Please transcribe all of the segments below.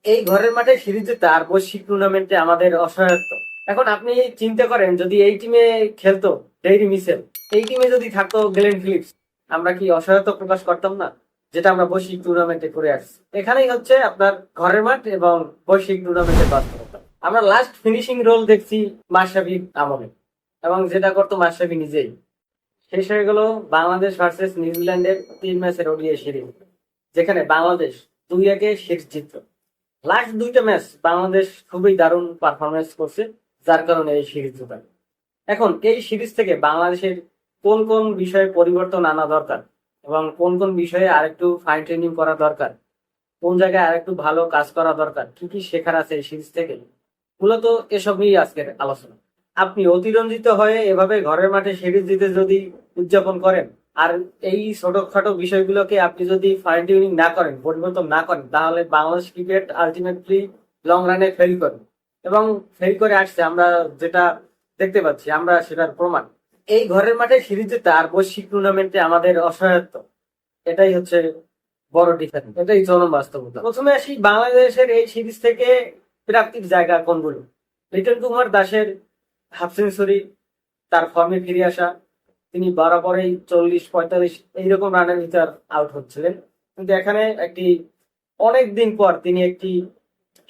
এই ঘরের মাঠে সিরিজ জেতা আর বৈশ্বিক টুর্নামেন্টে আমাদের অসহায়ত্ব। এখন আপনি চিন্তা করেন, যদি এই টিমে খেলতো ডেইরি মিচেল, এই টিমে যদি থাকতো গ্লেন ফিলিপস, আমরা কি অসহায়ত্ব প্রকাশ করতাম না? যেটা আমরা বৈশ্বিক টুর্নামেন্টে করে আসছি। এখানেই হচ্ছে আপনার ঘরের মাঠ এবং বৈশ্বিক টুর্নামেন্টের বাস্তবতা। আমরা লাস্ট ফিনিশিং রোল দেখছি মাশরাফির আমলে, এবং যেটা করতো মাশরাফি নিজেই। শেষ হয়ে গেল বাংলাদেশ ভার্সেস নিউজিল্যান্ডের 3 ম্যাচের ওডিআই সিরিজ, যেখানে বাংলাদেশ 2-1 সিরিজ জিতল। লাস্ট দুইটা ম্যাচ বাংলাদেশ খুবই দারুণ পারফরমেন্স করছে, যার কারণে এই সিরিজ জেতা। এখন এই সিরিজ থেকে বাংলাদেশের কোন কোন বিষয়ে পরিবর্তন আনা দরকার, এবং কোন কোন বিষয়ে আরেকটু ফাইন টিউনিং করা দরকার, কোন জায়গায় আরেকটু ভালো কাজ করা দরকার, কি কি শেখার আছে এই সিরিজ থেকে, মূলত এসব নিয়ে আজকের আলোচনা। আপনি অতিরঞ্জিত হয়ে এভাবে ঘরের মাঠে সিরিজ জিতে যদি উদযাপন করেন, আর এই ছোটখাটো বিষয়গুলোকে আপনি যদি ফাইন টিউনিং না করেন, পরিবর্তন না করেন, তাহলে বাংলাদেশ ক্রিকেট আলটিমেটলি লং রানে ফেল করে, এবং ফেল করে আসছে। আমরা যেটা দেখতে পাচ্ছি, আমরা সেটার প্রমাণ। এই ঘরের মাঠে সিরিজ জেতা আর বৈশ্বিক টুর্নামেন্টে আমাদের অসহায়ত্ব, এটাই হচ্ছে বড় ডিফারেন্স, এটাই চরম বাস্তবতা। প্রথমে আসি বাংলাদেশের এই সিরিজ থেকে প্রাপ্তির জায়গা কোনগুলো। লিটন কুমার দাসের হাফ সেঞ্চুরি, তার ফর্মে ফিরে আসা। তিনি বরাবরই 40-45 এইরকম রানের ভিতর আউট হচ্ছিলেন, কিন্তু এখানে একটি অনেক দিন পর তিনি একটি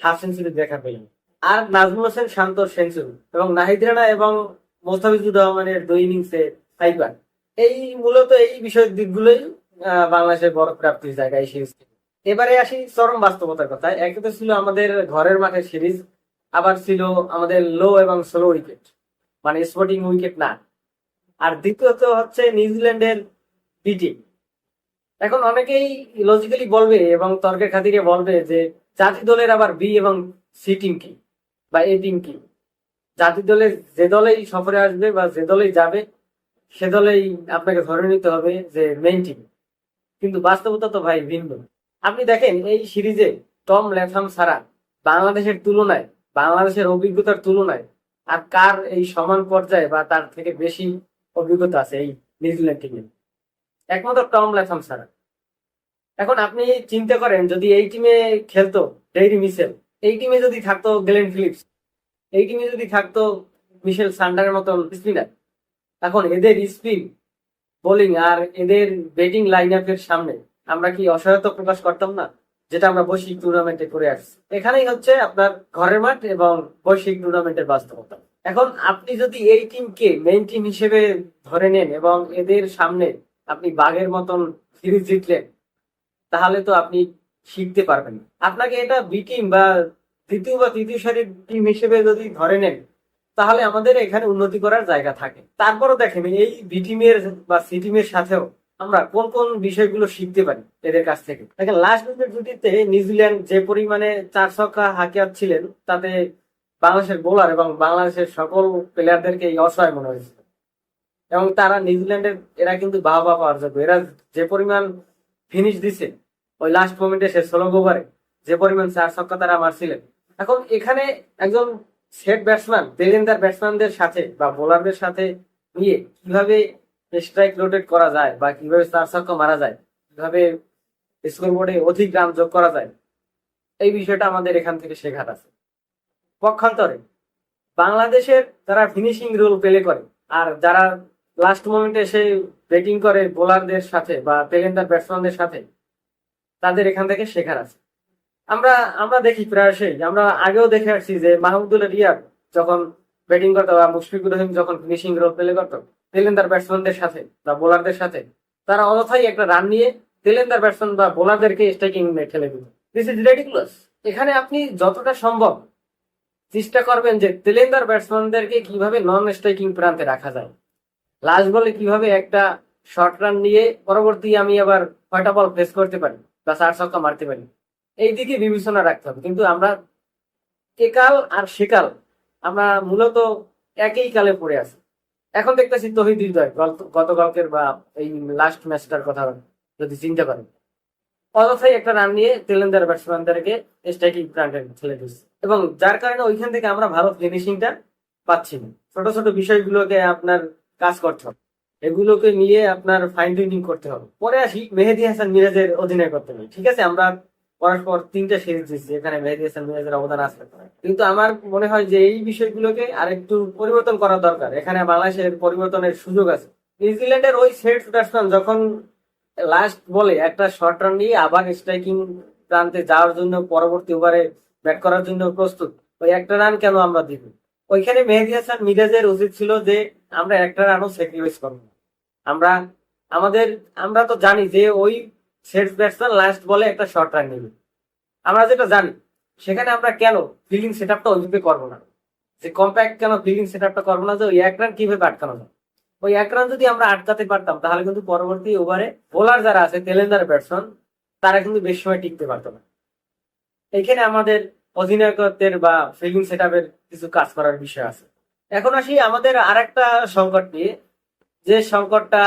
হাফ সেঞ্চুরি দেখা পেলেন। আর নাজমুল হোসেন শান্তর সেঞ্চুরি, এবং নাহিদ রানা এবং মোস্তাফিজুর রহমানের 2 ইনিংসে ফাইবার। এই মূলত এই বিষয়ের দিকগুলোই বাংলাদেশের বড় প্রাপ্তির জায়গা এই সিরিজ থেকে। এবারে আসি চরম বাস্তবতার কথা। একে তো ছিল আমাদের ঘরের মাঠের সিরিজ, আবার ছিল আমাদের লো এবং স্লো উইকেট, মানে স্পোর্টিং উইকেট না। আর দ্বিতীয়ত হচ্ছে নিউজিল্যান্ডের বি টিম। এখন অনেকেই লজিক্যালি বলবে এবং তর্কের খাতিরে বলবে যে জাতি দলের আবার বি এবং সি টিম কি, বা এ টিম কি। জাতি দলের যে দলেই সফরে আসবে বা যে দলেই যাবে, সে দলেই আপনাকে ধরে নিতে হবে যে মেইন টিম। কিন্তু বাস্তবতা তো ভাই ভিন্ন। আপনি দেখেন এই সিরিজে টম ল্যাথম ছাড়া বাংলাদেশের তুলনায়, বাংলাদেশের অভিজ্ঞতার তুলনায় আর কার এই সমান পর্যায়ে বা তার থেকে বেশি অভিজ্ঞতা আছে এই নিউজিল্যান্ড টিমে? একমাত্র টম ল্যাথম ছাড়া। এখন আপনি চিন্তা করেন, যদি এই টিমে খেলতো ডেইরি মিচেল, এই টিমে যদি থাকতো গ্লেন ফিলিপস, এই টিমে যদি থাকতো মিশেল সান্ডারের মতন স্পিনার, এখন এদের স্পিন, বোলিং আর এদের ব্যাটিং লাইন আপের সামনে আমরা কি অসহায়তা প্রকাশ করতাম না? যেটা আমরা বৈশ্বিক টুর্নামেন্টে করে আসছি। এখানেই হচ্ছে আপনার ঘরের মাঠ এবং বৈশ্বিক টুর্নামেন্টের বাস্তবতা। এখন আপনি যদি এই টিমকে মেইন টিম হিসেবে ধরে নেন এবং এদের সামনে আপনি বাঘের মতন সিরিজ জিতলেন, তাহলে তো আপনি শিখতে পারবেন না। আপনাকে এটা বি টিম বা দ্বিতীয় বা তৃতীয় সারির টিম হিসেবে যদি ধরে নেন, তাহলে আমাদের এখানে উন্নতি করার জায়গা থাকে। তারপরও দেখেন, এই বি টিমের বা সি টিমের সাথেও আমরা কোন কোন বিষয়গুলো শিখতে পারি এদের কাছ থেকে। দেখেন লাস্ট উইকেট জুটিতে নিউজিল্যান্ড যে পরিমাণে 4 ছক্কা হাঁকিয়ে ছিলেন, তাতে বাংলাদেশের বোলার এবং বাংলাদেশের সকল প্লেয়ারদেরকে অসহায় মনে হয়েছিল। এবং তারা নিউজিল্যান্ডের, এরা কিন্তু বাহবা পাওয়ার যোগ্য। এরা যে পরিমাণ ফিনিশ দিছে ওই লাস্ট মোমেন্টে, সে 16 ওভারে যে পরিমাণ 4 ছক্কা তারা মারছিলেন। এখন এখানে একজন সেট ব্যাটসম্যান তেলেন্দার ব্যাটসম্যানদের সাথে বা বোলারদের সাথে নিয়ে কিভাবে স্ট্রাইক রোটেট করা যায়, বা কিভাবে 4 ছক্কা মারা যায়, কিভাবে স্কোরবোর্ডে অধিক রান যোগ করা যায়, এই বিষয়টা আমাদের এখান থেকে শেখার আছে। পক্ষান্তরে বাংলাদেশের যারা ফিনিশিং রোল প্লে করে, আর যারা লাস্ট মোমেন্টে এসে ব্যাটিং করে বোলারদের সাথে বা তেলেন্দার ব্যাটসম্যানদের সাথে, তাদের এখান থেকে শেখার আছে। আমরা আমরা দেখি প্রায়শই, আমরা আগেও দেখে আসছি যে মাহমুদুল্লাহ রিয়াদ যখন ব্যাটিং করতো, বা মুশফিকুর রহিম যখন ফিনিশিং রোল প্লে করতো তেলেন্দার ব্যাটসম্যানদের সাথে বা বোলারদের সাথে, তারা অযথাই একটা রান নিয়ে তেলেন্দার ব্যাটসম্যান বা বোলারদেরকে স্ট্রাইকিং ঠেলে দিত। This is ridiculous. এখানে আপনি যতটা সম্ভব চেষ্টা করবেন যে তেলেন্দার ব্যাটসম্যানদেরকে কিভাবে নন স্ট্রাইকিং প্রান্তে রাখা যায়, লাস্ট বলে কিভাবে একটা শর্ট রান নিয়ে পরবর্তী আমি আবার 6টা বল ফেস করতে পারি বা 4 ছক্কা মারতে পারি, এই দিকে বিবেচনা রাখতে হবে। কিন্তু আমরা একাল আর সেকাল, আমরা মূলত একই কালে পড়ে আছি। এখন দেখতেছি তহিদ হৃদয় গতকালকের বা এই লাস্ট ম্যাচটার কথা যদি চিন্তা করেন, অযথাই একটা রান নিয়ে তেলেন্দার ব্যাটসম্যানদেরকে স্ট্রাইকিং প্রান্তে ঠেলে দিচ্ছে, এবং যার কারণে ওইখান থেকে আমরা ভালো ফিনিশিংটা পাচ্ছি না। ছোট ছোট বিষয়গুলোকে আপনার কাজ করতে হবে, এগুলোকে নিয়ে আপনার ফাইন টিউনিং করতে হবে। পরে আসি মেহেদী হাসান মিরাজের অধিনায়কত্ব নিয়ে। ঠিক আছে, আমরা পরস্পর 3টা সিরিজ দিচ্ছি, এখানে মেহেদী হাসান মিরাজের অবদান আছে। কিন্তু আমার মনে হয় যে এই বিষয়গুলোকে আরেকটু পরিবর্তন করা দরকার। এখানে বাংলাদেশের পরিবর্তনের সুযোগ আছে। নিউজিল্যান্ডের ওই সেট ব্যাটসম্যান যখন লাস্ট বলে একটা শর্ট রান নিয়ে আবার স্ট্রাইকিং প্রান্তে যাওয়ার জন্য পরবর্তী ওভারে ব্যাট করার জন্য প্রস্তুত, ওই একটা রান কেন আমরা দিব? ওইখানে মেহেদী হাসান মিরাজের উচিত ছিল যে আমরা একটা রানও স্যাক্রিফাইস করবো না। আমরা আমাদের আমরা তো জানি যে ওই সেট ব্যাটসম্যান লাস্ট বলে একটা শর্ট রান নেবে, আমরা যেটা জানি। সেখানে আমরা কেন ফিল্ডিং সেট আপটা ওইভাবে করবো না? যে কম্প্যাক্ট কেন ফিল্ডিং সেট আপটা করবো না যে ওই এক রান কিভাবে আটকানো যায়? ওই এক রান যদি আমরা আটকাতে পারতাম তাহলে কিন্তু পরবর্তী ওভারে বোলার যারা আছে তেলেন্দার ব্যাটসম্যান তারা কিন্তু বেশি সময় টিকতে পারতো না। এখানে আমাদের অধিনায়কত্বের বা ফিল্ডিং সেট আপের কিছু কাজ করার বিষয় আছে। এখন আসি আমাদের আর একটা সংকট নিয়ে, যে সংকটটা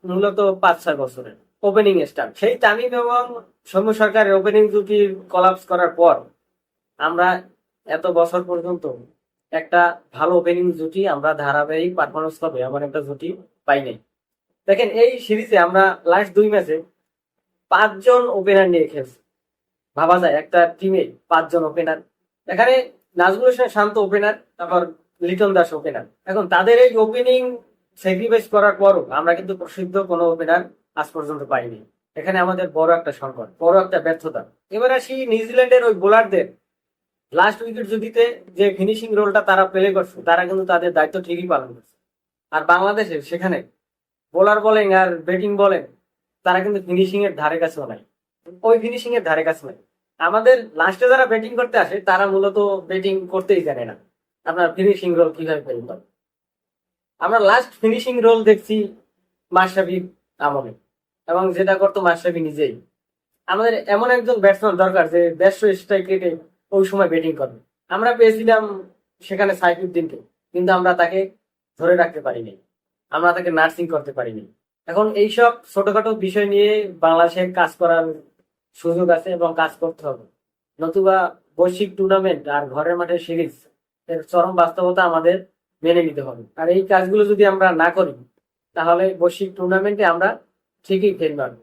মূলত 5-6 বছরের ওপেনিং স্টার্ট। সেই তামিম এবং সৌম্য সরকারের ওপেনিং জুটি কলাপস করার পর আমরা এত বছর পর্যন্ত একটা ভালো ওপেনিং জুটি আমরা ধারাবাহিক পারফরমেন্স হবে এমন একটা জুটি পাই নাই। দেখেন এই সিরিজে আমরা লাস্ট 2 ম্যাচে 5 জন ওপেনার নিয়ে খেলছি। ভাবা যায় একটা টিমে 5 জন ওপেনার। এখানে নাজমুল হোসেন শান্ত ওপেনার, তারপর লিটন দাস ওপেনার। এখন তাদের এই ওপেনিং স্যাক্রিফাইস করার পরও আমরা কিন্তু প্রসিদ্ধ কোনো ওপেনার আজ পর্যন্ত পাইনি। এখানে আমাদের বড় একটা সংকট, বড় একটা ব্যর্থতা। এবার আসি নিউজিল্যান্ডের ওই বোলারদের লাস্ট উইকেট জুটিতে যে ফিনিশিং রোলটা তারা প্লে করছে, তারা কিন্তু তাদের দায়িত্ব ঠিকই পালন করছে। আর বাংলাদেশের সেখানে বোলার বলেন আর ব্যাটিং বলেন, তারা কিন্তু ফিনিশিং এর ধারে কাছেও নাই, ওই ফিনিশিং এর ধারে কাছে নাই। আমাদের লাস্টে যারা ব্যাটিং করতে আসে তারা মূলত ব্যাটিং করতেই জানে না আপনার ফিনিশিং রোল কিভাবে প্লে করে। আমরা লাস্ট ফিনিশিং রোল দেখছি মাশরাফির আমলে, এবং যেটা করতো মাশরাফি নিজেই। আমাদের এমন একজন ব্যাটসম্যান দরকার যে 150 স্ট্রাইক রেটে ওই সময় ব্যাটিং করবে। আমরা পেয়েছিলাম সেখানে সাইফুদ্দিনকে, কিন্তু আমরা তাকে ধরে রাখতে পারিনি, আমরা তাকে নার্সিং করতে পারিনি। এখন এইসব ছোটখাটো বিষয় নিয়ে বাংলাদেশের কাজ করার সুযোগ আছে এবং কাজ করতে হবে। নতুবা বৈশ্বিক টুর্নামেন্ট আর ঘরের মাঠে সিরিজ এর চরম বাস্তবতা আমাদের মেনে নিতে হবে। আর এই কাজগুলো যদি আমরা না করি তাহলে বৈশ্বিক টুর্নামেন্টে আমরা ঠিকই ফেল মারবো।